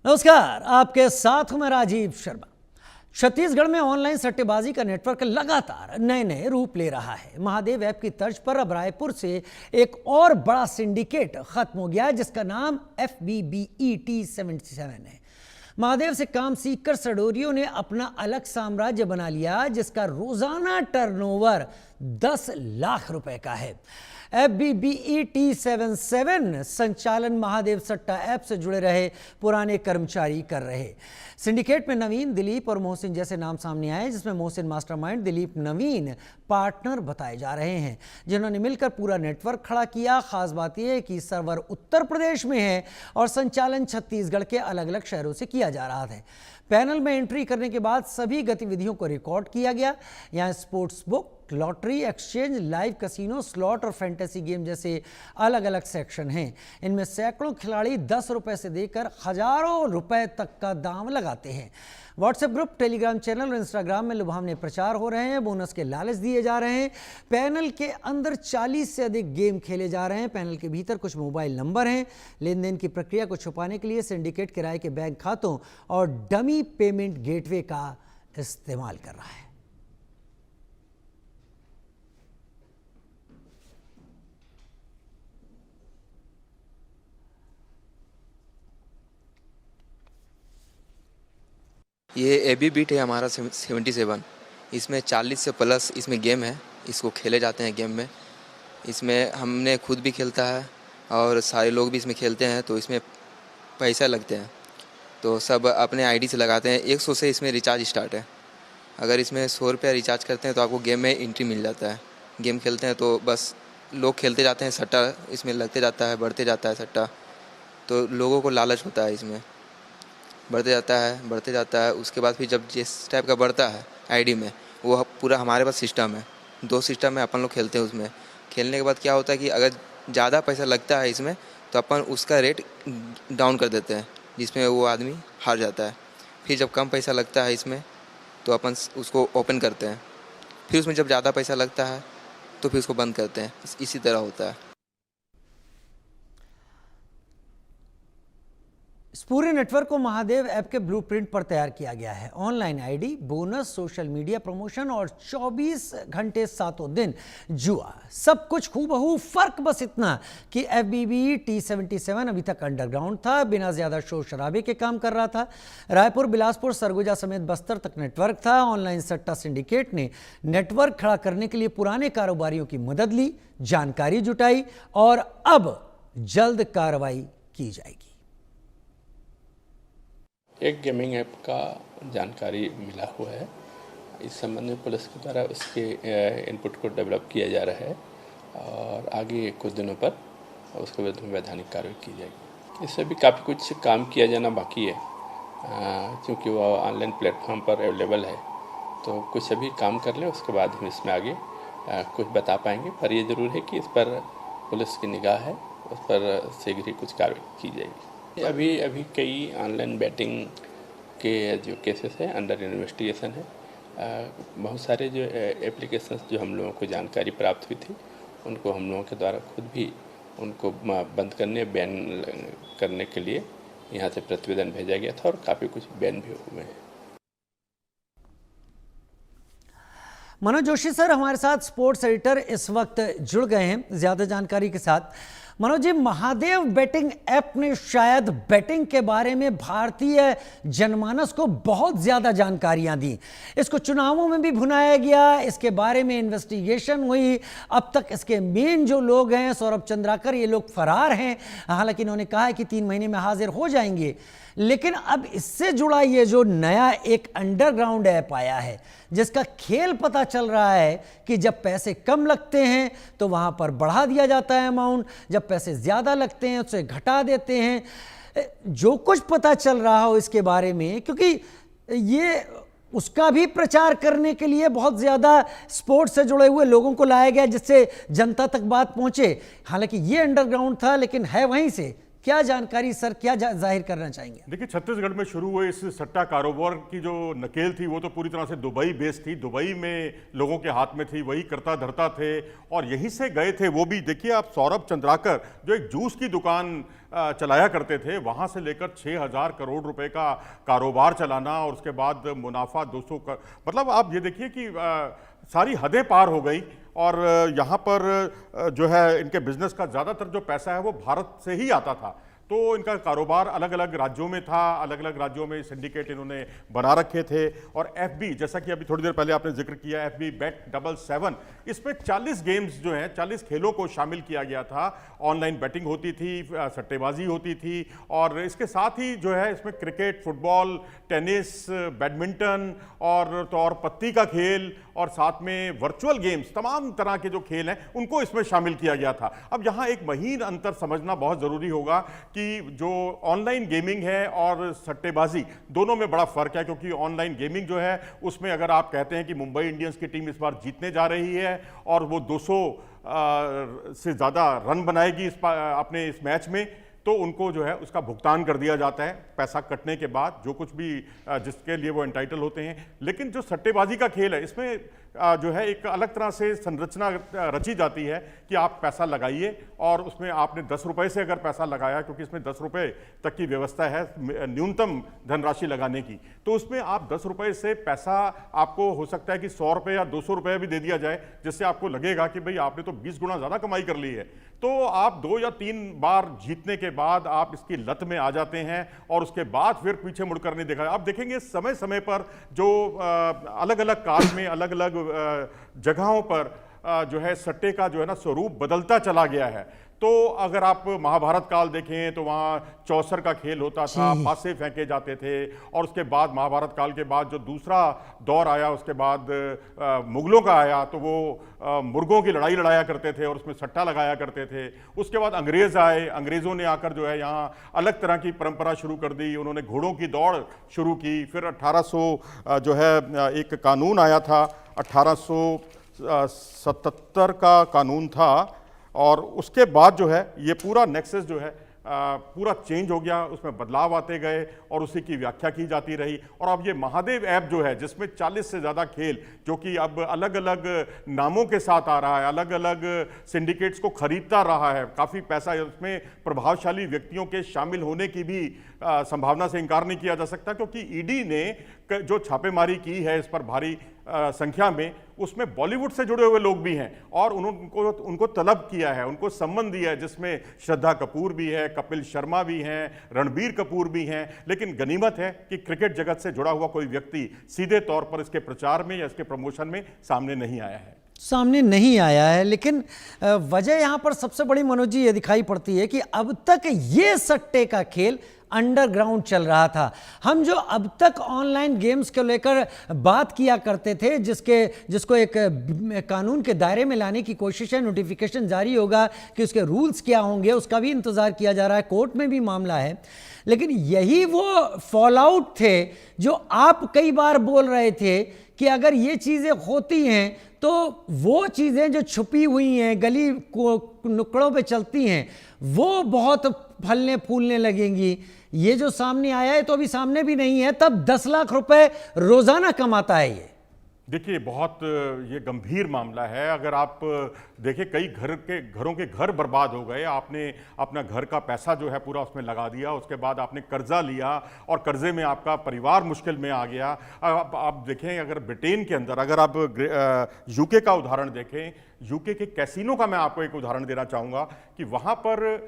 नमस्कार, आपके साथ हूं मैं राजीव शर्मा। छत्तीसगढ़ में ऑनलाइन सट्टेबाजी का नेटवर्क लगातार नए नए रूप ले रहा है। महादेव ऐप की तर्ज पर अब रायपुर से एक और बड़ा सिंडिकेट खत्म हो गया है, जिसका नाम FBBET77 है। महादेव से काम सीखकर सडोरियों ने अपना अलग साम्राज्य बना लिया, जिसका रोजाना टर्नओवर 10 लाख रुपए का है। FBBET77 संचालन महादेव सट्टा ऐप से जुड़े रहे पुराने कर्मचारी कर रहे। सिंडिकेट में नवीन, दिलीप और मोहसिन जैसे नाम सामने आए, जिसमें मोहसिन मास्टरमाइंड, दिलीप नवीन पार्टनर बताए जा रहे हैं, जिन्होंने मिलकर पूरा नेटवर्क खड़ा किया। खास बात यह है कि सर्वर उत्तर प्रदेश में है और संचालन छत्तीसगढ़ के अलग अलग शहरों से किया जा रहा था। पैनल में एंट्री करने के बाद सभी गतिविधियों को रिकॉर्ड किया गया। यहाँ sports book, lottery, exchange, live casino, slot और फैंटेसी गेम जैसे अलग अलग सेक्शन हैं। इनमें सैकड़ों खिलाड़ी 10 रुपए से देकर हजारों रुपए तक का दांव लगाते हैं। व्हाट्सएप ग्रुप, टेलीग्राम चैनल और इंस्टाग्राम में लुभावने प्रचार हो रहे हैं। बोनस के लालच दिए जा रहे हैं। पैनल के अंदर 40 से अधिक गेम खेले जा रहे हैं। पैनल के भीतर कुछ मोबाइल नंबर हैं। लेन देन की प्रक्रिया को छुपाने के लिए सिंडिकेट किराए के बैंक खातों और डमी पेमेंट गेटवे का इस्तेमाल कर रहा है। ये एबी बीट है हमारा 77। इसमें 40 से प्लस इसमें गेम है। इसको खेले जाते हैं गेम में। इसमें हमने खुद भी खेलता है और सारे लोग भी इसमें खेलते हैं। तो इसमें पैसा लगते हैं, तो सब अपने आईडी से लगाते हैं। 100 से इसमें रिचार्ज स्टार्ट है। अगर इसमें 100 रुपया रिचार्ज करते हैं तो आपको गेम में एंट्री मिल जाता है। गेम खेलते हैं तो बस लोग खेलते जाते हैं। सट्टा इसमें लगते जाता है, बढ़ते जाता है सट्टा। तो लोगों को लालच होता है, इसमें बढ़ते जाता है। उसके बाद फिर जब जिस टाइप का बढ़ता है आईडी में, वो पूरा हमारे पास सिस्टम है। 2 सिस्टम में अपन लोग खेलते हैं। उसमें खेलने के बाद क्या होता है कि अगर ज़्यादा पैसा लगता है इसमें, तो अपन उसका रेट डाउन कर देते हैं, जिसमें वो आदमी हार जाता है। फिर जब कम पैसा लगता है इसमें, तो अपन उसको ओपन करते हैं। फिर उसमें जब ज़्यादा पैसा लगता है तो फिर उसको बंद करते हैं। इसी तरह होता है। इस पूरे नेटवर्क को महादेव ऐप के ब्लूप्रिंट पर तैयार किया गया है। Online ID, bonus, social media promotion और 24 घंटे सातों दिन जुआ, सब कुछ हूबहू। फर्क बस इतना कि FBBET77 अभी तक अंडरग्राउंड था, बिना ज्यादा शोर शराबे के काम कर रहा था। रायपुर, बिलासपुर, सरगुजा समेत बस्तर तक नेटवर्क था। ऑनलाइन सट्टा सिंडिकेट ने नेटवर्क खड़ा करने के लिए पुराने कारोबारियों की मदद ली, जानकारी जुटाई और अब जल्द कार्रवाई की जाएगी। एक गेमिंग ऐप का जानकारी मिला हुआ है। इस संबंध में पुलिस के द्वारा उसके इनपुट को डेवलप किया जा रहा है और आगे कुछ दिनों पर उसके विरुद्ध में वैधानिक कार्रवाई की जाएगी। इससे भी काफ़ी कुछ काम किया जाना बाकी है, क्योंकि वो ऑनलाइन प्लेटफॉर्म पर अवेलेबल है। तो कुछ अभी काम कर लें, उसके बाद हम इसमें आगे कुछ बता पाएंगे। पर ये ज़रूर है कि इस पर पुलिस की निगाह है, उस पर शीघ्र ही कुछ कार्रवाई की जाएगी। अभी कई ऑनलाइन बैटिंग के जो केसेस हैं अंडर इन्वेस्टिगेशन है। बहुत सारे जो एप्लीकेशंस जो हम लोगों को जानकारी प्राप्त हुई थी, उनको हम लोगों के द्वारा खुद भी उनको बंद करने, बैन करने के लिए यहाँ से प्रतिवेदन भेजा गया था और काफ़ी कुछ बैन भी हुए हैं। मनोज जोशी सर हमारे साथ स्पोर्ट्स एडिटर इस वक्त जुड़ गए हैं ज़्यादा जानकारी के साथ। मनोज जी, महादेव बेटिंग ऐप ने शायद बेटिंग के बारे में भारतीय जनमानस को बहुत ज़्यादा जानकारियां दी। इसको चुनावों में भी भुनाया गया, इसके बारे में इन्वेस्टिगेशन हुई। अब तक इसके मेन जो लोग हैं, सौरभ चंद्राकर, ये लोग फरार हैं। हालांकि इन्होंने कहा है कि 3 महीने में हाजिर हो जाएंगे। लेकिन अब इससे जुड़ा ये जो नया एक अंडरग्राउंड ऐप आया है, जिसका खेल पता चल रहा है कि जब पैसे कम लगते हैं तो वहां पर बढ़ा दिया जाता है अमाउंट, जब पैसे ज़्यादा लगते हैं उसे घटा देते हैं। जो कुछ पता चल रहा हो इसके बारे में, क्योंकि ये उसका भी प्रचार करने के लिए बहुत ज़्यादा स्पोर्ट्स से जुड़े हुए लोगों को लाया गया, जिससे जनता तक बात पहुंचे। हालांकि ये अंडरग्राउंड था, लेकिन है वहीं से। क्या जानकारी सर, क्या जाहिर करना चाहेंगे? देखिए, छत्तीसगढ़ में शुरू हुए इस सट्टा कारोबार की जो नकेल थी वो तो पूरी तरह से दुबई बेस्ड थी, दुबई में लोगों के हाथ में थी, वही करता धरता थे और यहीं से गए थे। वो भी देखिए आप, सौरभ चंद्राकर जो एक जूस की दुकान चलाया करते थे, वहाँ से लेकर 6,000 करोड़ रुपए का कारोबार चलाना और उसके बाद मुनाफा 200 का, मतलब आप ये देखिए कि सारी हदें पार हो गई। और यहाँ पर जो है इनके बिजनेस का ज़्यादातर जो पैसा है वो भारत से ही आता था। तो इनका कारोबार अलग अलग राज्यों में था, अलग अलग राज्यों में सिंडिकेट इन्होंने बना रखे थे। और एफबी, जैसा कि अभी थोड़ी देर पहले आपने जिक्र किया, एफबी Bet77, इसमें 40 गेम्स जो हैं, 40 खेलों को शामिल किया गया था। ऑनलाइन बैटिंग होती थी, सट्टेबाजी होती थी और इसके साथ ही जो है इसमें क्रिकेट, फुटबॉल, टेनिस, बैडमिंटन और पत्ती का खेल और साथ में वर्चुअल गेम्स, तमाम तरह के जो खेल हैं उनको इसमें शामिल किया गया था। अब यहाँ एक महीन अंतर समझना बहुत ज़रूरी होगा कि जो ऑनलाइन गेमिंग है और सट्टेबाजी, दोनों में बड़ा फर्क है। क्योंकि ऑनलाइन गेमिंग जो है उसमें अगर आप कहते हैं कि मुंबई इंडियंस की टीम इस बार जीतने जा रही है और वो 200 से ज़्यादा रन बनाएगी अपने इस मैच में, तो उनको जो है उसका भुगतान कर दिया जाता है पैसा कटने के बाद, जो कुछ भी जिसके लिए वो एंटाइटल होते हैं। लेकिन जो सट्टेबाजी का खेल है, इसमें जो है एक अलग तरह से संरचना रची जाती है कि आप पैसा लगाइए और उसमें आपने 10 रुपए से अगर पैसा लगाया, क्योंकि इसमें 10 रुपए तक की व्यवस्था है न्यूनतम धनराशि लगाने की, तो उसमें आप 10 रुपए से पैसा, आपको हो सकता है कि 100 रुपये या 200 रुपये भी दे दिया जाए, जिससे आपको लगेगा कि भाई आपने तो 20 गुना ज़्यादा कमाई कर ली है। तो आप 2 या 3 बार जीतने के बाद आप इसकी लत में आ जाते हैं और उसके बाद फिर पीछे मुड़कर नहीं देखा। आप देखेंगे समय समय पर जो अलग अलग काल में अलग अलग जगहों पर जो है सट्टे का जो है ना स्वरूप बदलता चला गया है। तो अगर आप महाभारत काल देखें तो वहाँ चौसर का खेल होता था, पासे फेंके जाते थे। और उसके बाद महाभारत काल के बाद जो दूसरा दौर आया, उसके बाद मुगलों का आया, तो वो मुर्गों की लड़ाई लड़ाया करते थे और उसमें सट्टा लगाया करते थे। उसके बाद अंग्रेज आए, अंग्रेज़ों ने आकर जो है यहाँ अलग तरह की परंपरा शुरू कर दी, उन्होंने घोड़ों की दौड़ शुरू की। फिर 1800 जो है एक कानून आया था, 1877 का कानून था और उसके बाद जो है ये पूरा नेक्सस जो है पूरा चेंज हो गया, उसमें बदलाव आते गए और उसी की व्याख्या की जाती रही। और अब ये महादेव ऐप जो है, जिसमें 40 से ज़्यादा खेल, जो कि अब अलग अलग नामों के साथ आ रहा है, अलग अलग सिंडिकेट्स को खरीदता रहा है, काफ़ी पैसा उसमें प्रभावशाली व्यक्तियों के शामिल होने की भी संभावना से इनकार नहीं किया जा सकता। क्योंकि ईडी ने जो छापेमारी की है इस पर भारी संख्या में, उसमें बॉलीवुड से जुड़े हुए लोग भी हैं और उनको तलब किया है, उनको सम्मन दिया है, जिसमें श्रद्धा कपूर भी है, कपिल शर्मा भी हैं, रणबीर कपूर भी हैं। लेकिन गनीमत है कि क्रिकेट जगत से जुड़ा हुआ कोई व्यक्ति सीधे तौर पर इसके प्रचार में या इसके प्रमोशन में सामने नहीं आया है। लेकिन वजह यहाँ पर सबसे बड़ी मनोज जी ये दिखाई पड़ती है कि अब तक ये सट्टे का खेल अंडरग्राउंड चल रहा था। हम जो अब तक ऑनलाइन गेम्स को लेकर बात किया करते थे, जिसको एक कानून के दायरे में लाने की कोशिश है, नोटिफिकेशन जारी होगा कि उसके रूल्स क्या होंगे, उसका भी इंतजार किया जा रहा है, कोर्ट में भी मामला है। लेकिन यही वो फॉलआउट थे जो आप कई बार बोल रहे थे कि अगर ये चीज़ें होती हैं तो वो चीज़ें जो छुपी हुई हैं, गली नुक्कड़ों पे चलती हैं, वो बहुत फलने फूलने लगेंगी। ये जो सामने आया है तो अभी सामने भी नहीं है, तब 10 लाख रुपए रोजाना कमाता है ये। देखिए, बहुत ये गंभीर मामला है। अगर आप देखिए, कई घरों के घर बर्बाद हो गए, आपने अपना घर का पैसा जो है पूरा उसमें लगा दिया, उसके बाद आपने कर्जा लिया और कर्जे में आपका परिवार मुश्किल में आ गया। आप देखें, अगर ब्रिटेन के अंदर, अगर आप यूके का उदाहरण देखें, यूके के कैसीनो का मैं आपको एक उदाहरण देना चाहूँगा कि वहाँ पर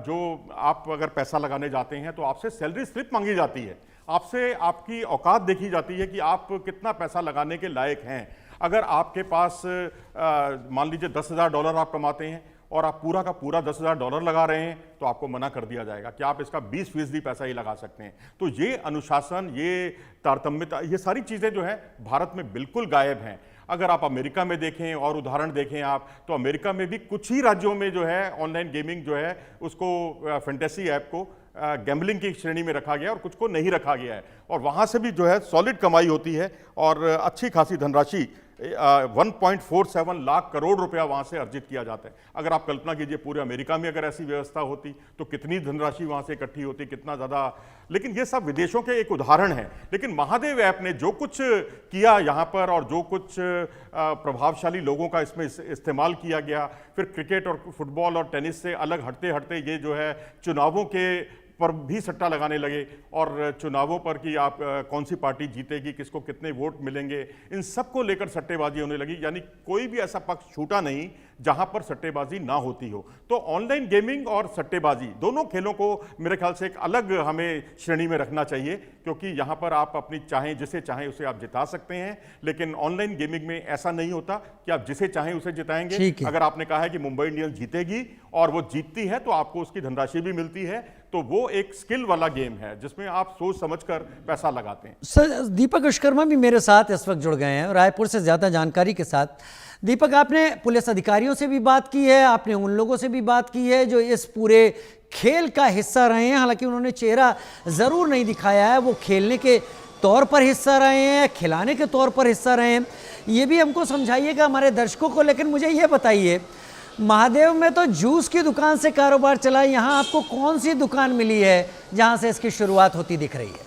जो आप अगर पैसा लगाने जाते हैं तो आपसे सैलरी स्लिप मांगी जाती है, आपसे आपकी औकात देखी जाती है कि आप कितना पैसा लगाने के लायक हैं। अगर आपके पास मान लीजिए $10,000 आप कमाते हैं और आप पूरा का पूरा $10,000 लगा रहे हैं, तो आपको मना कर दिया जाएगा कि आप इसका 20% पैसा ही लगा सकते हैं। तो ये अनुशासन, ये तारतम्यता, ये सारी चीज़ें जो है भारत में बिल्कुल गायब हैं। अगर आप अमेरिका में देखें और उदाहरण देखें आप, तो अमेरिका में भी कुछ ही राज्यों में जो है ऑनलाइन गेमिंग जो है उसको, फैंटेसी ऐप को गैम्बलिंग की श्रेणी में रखा गया और कुछ को नहीं रखा गया है। और वहाँ से भी जो है सॉलिड कमाई होती है और अच्छी खासी धनराशि 1.47 लाख करोड़ रुपया वहां से अर्जित किया जाता है। अगर आप कल्पना कीजिए पूरे अमेरिका में अगर ऐसी व्यवस्था होती तो कितनी धनराशि वहां से इकट्ठी होती, कितना ज्यादा। लेकिन ये सब विदेशों के एक उदाहरण है। लेकिन महादेव ऐप ने जो कुछ किया यहाँ पर और जो कुछ प्रभावशाली लोगों का इसमें इस्तेमाल किया गया, फिर क्रिकेट और फुटबॉल और टेनिस से अलग हटते हटते ये जो है चुनावों के पर भी सट्टा लगाने लगे और चुनावों पर कि आप कौन सी पार्टी जीतेगी, किसको कितने वोट मिलेंगे, इन सब को लेकर सट्टेबाजी होने लगी। यानी कोई भी ऐसा पक्ष छूटा नहीं जहां पर सट्टेबाजी ना होती हो। तो ऑनलाइन गेमिंग और सट्टेबाजी दोनों खेलों को मेरे ख्याल से एक अलग हमें श्रेणी में रखना चाहिए, क्योंकि यहां पर आप अपनी चाहें जिसे चाहें उसे आप जिता सकते हैं। लेकिन ऑनलाइन गेमिंग में ऐसा नहीं होता कि आप जिसे चाहें उसे जिताएंगे। अगर आपने कहा है कि मुंबई इंडियंस जीतेगी और वो जीतती है तो आपको उसकी धनराशि भी मिलती है, तो वो एक स्किल वाला गेम है जिसमें आप सोच समझकर पैसा लगाते हैं। सर, दीपक विश्वकर्मा भी मेरे साथ इस वक्त जुड़ गए हैं रायपुर से ज़्यादा जानकारी के साथ। दीपक, आपने पुलिस अधिकारियों से भी बात की है, आपने उन लोगों से भी बात की है जो इस पूरे खेल का हिस्सा रहे हैं। हालांकि उन्होंने चेहरा ज़रूर नहीं दिखाया है, वो खेलने के तौर पर हिस्सा रहे हैं, खिलाने के तौर पर हिस्सा रहे हैं। ये भी हमको समझाइएगा हमारे दर्शकों को। लेकिन मुझे ये बताइए, महादेव में तो जूस की दुकान से कारोबार चला, यहाँ आपको कौन सी दुकान मिली है जहाँ से इसकी शुरुआत होती दिख रही है?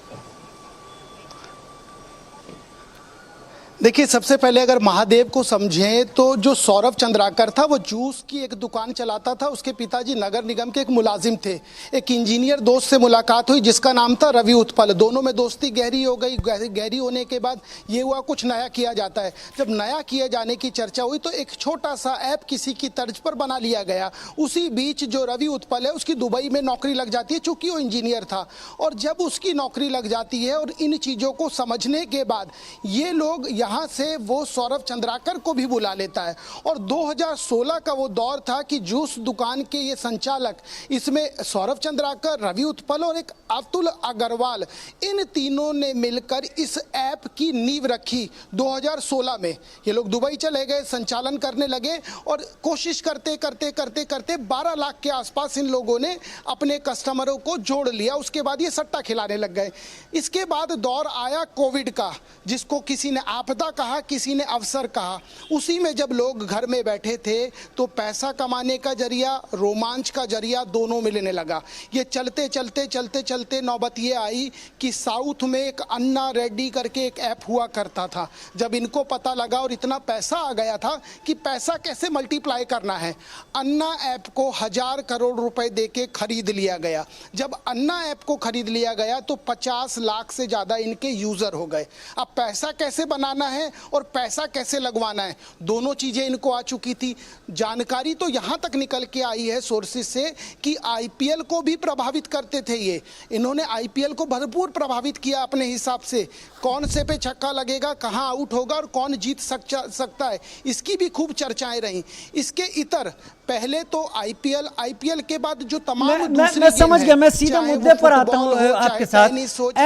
देखिए, सबसे पहले अगर महादेव को समझें तो जो सौरभ चंद्राकर था वो जूस की एक दुकान चलाता था। उसके पिताजी नगर निगम के एक मुलाजिम थे। एक इंजीनियर दोस्त से मुलाकात हुई जिसका नाम था रवि उत्पल। दोनों में दोस्ती गहरी हो गई। गहरी होने के बाद ये हुआ कुछ नया किया जाता है। जब नया किए जाने की चर्चा हुई तो एक छोटा सा ऐप किसी की तर्ज पर बना लिया गया। उसी बीच जो रवि उत्पल है उसकी दुबई में नौकरी लग जाती है, चूंकि वो इंजीनियर था। और जब उसकी नौकरी लग जाती है और इन चीज़ों को समझने के बाद ये लोग यहाँ से वो सौरभ चंद्राकर को भी बुला लेता है। और 2016 का वो दौर था कि जूस दुकान के ये संचालक, इसमें सौरभ चंद्राकर, रवि उत्पल और एक अतुल अग्रवाल, इन तीनों ने मिलकर इस ऐप की नींव रखी 2016 में। ये लोग दुबई चले गए, संचालन करने लगे और कोशिश करते करते करते करते 12 लाख के आसपास इन लोगों ने अपने कस्टमरों को जोड़ लिया। उसके बाद ये सट्टा खिलाने लग गए। इसके बाद दौर आया कोविड का, जिसको किसी ने आपदा कहा, किसी ने अवसर कहा। उसी में जब लोग घर में बैठे थे तो पैसा कमाने का जरिया, रोमांच का जरिया दोनों मिलने लगा। ये चलते चलते चलते चलते नौबत ये आई कि साउथ में एक अन्ना रेड्डी करके एक ऐप हुआ करता था। जब इनको पता लगा और इतना पैसा आ गया था कि पैसा कैसे मल्टीप्लाई करना है, अन्ना ऐप को 1000 करोड़ रुपए देके खरीद लिया गया। जब अन्ना ऐप को खरीद लिया गया तो 50 लाख से ज़्यादा इनके यूज़र हो गए। अब पैसा कैसे बनाना है और पैसा कैसे लगवाना है, दोनों चीज़ें इनको आ चुकी थी। जानकारी तो यहाँ तक निकल के आई है सोर्सेज से कि आईपीएल को भी प्रभावित करते थे ये। इन्होंने आईपीएल को भरपूर प्रभावित किया अपने हिसाब से। कौन से पे छक्का लगेगा, कहाँ आउट होगा और कौन जीत सकता है, इसकी भी खूब चर्चाएं रहीं। इसके इतर पहले तो आईपीएल के बाद जो तमाम मैं समझ गया। मैं सीधा मुद्दे पर आता हूं आपके साथ।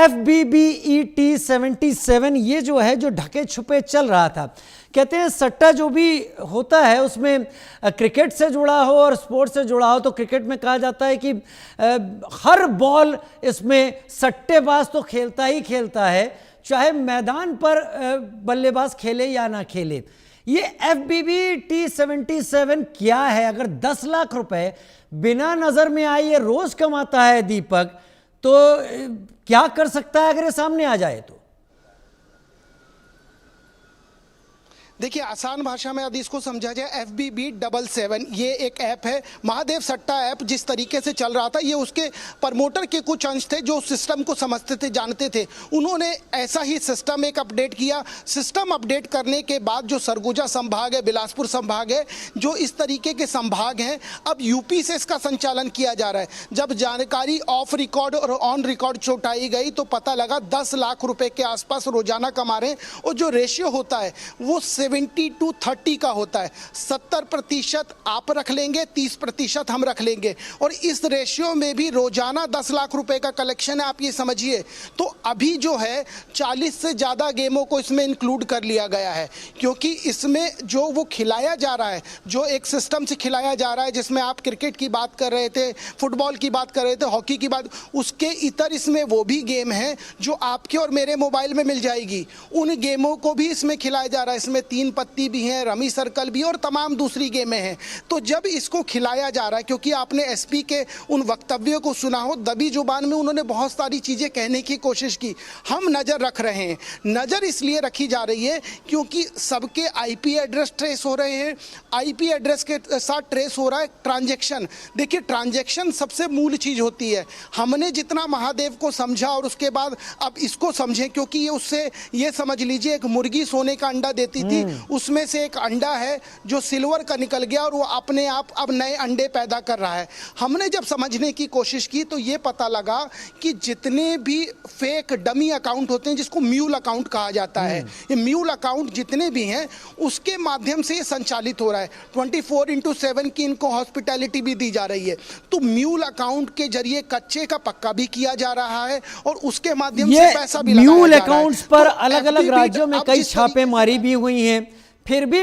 FBBET 77 ये जो है, जो ढके छुपे चल रहा था, कहते हैं सट्टा जो भी होता है उसमें क्रिकेट से जुड़ा हो और स्पोर्ट्स से जुड़ा हो। तो क्रिकेट में कहा जाता है कि हर बॉल इसमें सट्टेबाज तो खेलता ही खेलता है, चाहे मैदान पर बल्लेबाज खेले या ना खेले। ये FBBET 77 क्या है? अगर 10 लाख रुपए बिना नजर में आए ये रोज कमाता है दीपक, तो क्या कर सकता है अगर ये सामने आ जाए तो? देखिए, आसान भाषा में यदि इसको समझा जाए, FBB77 ये एक ऐप है, महादेव सट्टा ऐप जिस तरीके से चल रहा था, ये उसके प्रमोटर के कुछ अंश थे जो सिस्टम को समझते थे, जानते थे। उन्होंने ऐसा ही सिस्टम एक अपडेट किया। सिस्टम अपडेट करने के बाद जो सरगुजा संभाग है, बिलासपुर संभाग है, जो इस तरीके के संभाग हैं, अब यूपी से इसका संचालन किया जा रहा है। जब जानकारी ऑफ रिकॉर्ड और ऑन रिकॉर्ड चौटाई गई तो पता लगा 10 लाख रुपए के आसपास रोजाना कमा रहे हैं। और जो रेशियो होता है वो 70-30 का होता है। 70% आप रख लेंगे, 30% हम रख लेंगे। और इस रेशियो में भी रोजाना 10 लाख रुपए का कलेक्शन है, आप ये समझिए। तो अभी जो है 40 से ज़्यादा गेमों को इसमें इंक्लूड कर लिया गया है, क्योंकि इसमें जो वो खिलाया जा रहा है, जो एक सिस्टम से खिलाया जा रहा है, जिसमें आप क्रिकेट की बात कर रहे थे, फुटबॉल की बात कर रहे थे, हॉकी की बात, उसके इतर इसमें वो भी गेम है जो आपके और मेरे मोबाइल में मिल जाएगी। उन गेमों को भी इसमें खिलाया जा रहा है। इसमें तीन पत्ती भी हैं, रमी सर्कल भी और तमाम दूसरी गेमें हैं। तो जब इसको खिलाया जा रहा है, क्योंकि आपने एसपी के उन वक्तव्यों को सुना हो, दबी जुबान में उन्होंने बहुत सारी चीज़ें कहने की कोशिश की। हम नज़र रख रहे हैं, नज़र इसलिए रखी जा रही है क्योंकि सबके आईपी एड्रेस ट्रेस हो रहे हैं, आईपी एड्रेस के साथ ट्रेस हो रहा है ट्रांजैक्शन। देखिए, ट्रांजैक्शन सबसे मूल चीज़ होती है। हमने जितना महादेव को समझा और उसके बाद अब इसको समझें, क्योंकि ये उससे ये समझ लीजिए एक मुर्गी सोने का अंडा देती थी, उसमें से एक अंडा है जो सिल्वर का निकल गया और वो अपने आप अब नए अंडे पैदा कर रहा है। हमने जब समझने की कोशिश की तो ये पता लगा कि जितने भी फेक डमी अकाउंट होते हैं, जिसको म्यूल अकाउंट कहा जाता है, ये म्यूल अकाउंट जितने भी हैं उसके माध्यम से ये संचालित हो रहा है। 24/7 की इनको हॉस्पिटैलिटी भी दी जा रही है। तो म्यूल अकाउंट के जरिए कच्चे का पक्का भी किया जा रहा है और उसके माध्यम से पैसा भी लगाया जा रहा है। म्यूल अकाउंट्स पर तो अलग अलग FDB राज्यों में अब कई जिस तरीके से छापेमारी भी हुई हैं, फिर भी